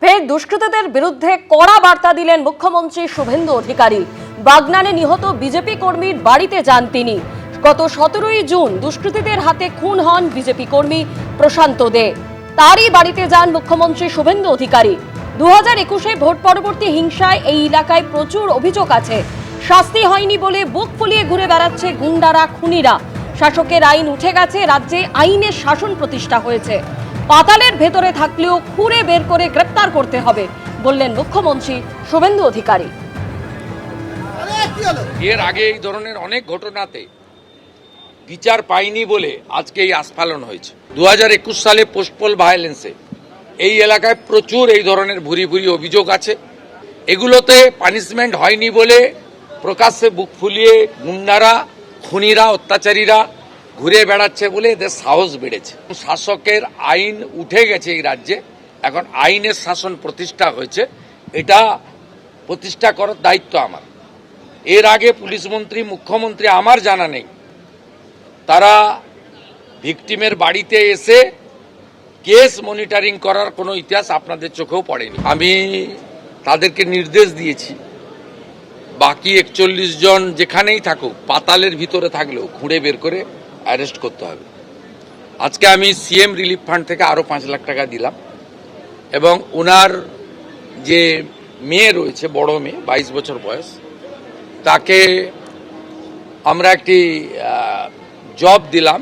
ফের দুষ্কৃতীদের বিরুদ্ধে কড়া বার্তা দিলেন মুখ্যমন্ত্রী শুভেন্দু অধিকারী। বাগনানে নিহত বিজেপি কর্মীর বাড়িতে যান তিনি। গত 17ই জুন দুষ্কৃতীদের হাতে খুন হন বিজেপি কর্মী প্রশান্ত দে। তারই বাড়িতে যান মুখ্যমন্ত্রী শুভেন্দু অধিকারী। 2021-এ ভোট পরবর্তী হিংসায় এই এলাকায় প্রচুর অভিযোগ আছে। শাস্তি হয়নি বলে বুক ফুলিয়ে ঘুরে বেড়াচ্ছে গুন্ডারা, খুনিরা। শাসকের আইন উঠে গেছে, রাজ্যে আইনের শাসন প্রতিষ্ঠা হয়েছে। পাতালের ভেতরে থাকলেও খুঁড়ে বের করে গ্রেপ্তার করতে হবে বললেন মুখ্যমন্ত্রী শুভেন্দু অধিকারী। এর আগে এই ধরনের অনেক ঘটনাতে বিচার পায়নি বলে আজকে এই আস্ফালন হয়েছে। 2021 সালে পোস্টপোল ভায়োলেন্সে এই এলাকায় প্রচুর এই ধরনের ভুরি ভুরি অভিযোগ আছে। এগুলোতে পানিশমেন্ট হয়নি বলে প্রকাশ্যে বুক ফুলিয়ে গুন্ডারা, খুনিরা, অত্যাচারীরা ঘুরে বেড়াচ্ছে বলে এদের সাহস বেড়েছে। শাসকের আইন উঠে গেছে এই রাজ্যে, এখন আইনের শাসন প্রতিষ্ঠা হয়েছে। এটা প্রতিষ্ঠা করার দায়িত্ব আমার। এর আগে পুলিশ মন্ত্রী, মুখ্যমন্ত্রী আমার জানা নেই তারা ভিকটিমের বাড়িতে এসে কেস মনিটরিং করার কোনো ইতিহাস আপনাদের চোখেও পড়েনি। আমি তাদেরকে নির্দেশ দিয়েছি বাকি 41 জন যেখানেই থাকুক, পাতালের ভিতরে থাকলেও খুঁড়ে বের করে অ্যারেস্ট করতে হবে। আজকে আমি সিএম রিলিফ ফান্ড থেকে আরো 5 লাখ টাকা দিলাম এবং ওনার যে মেয়ে রয়েছে, বড় মেয়ে 22 বছর বয়স, তাকে আমরা একটি জব দিলাম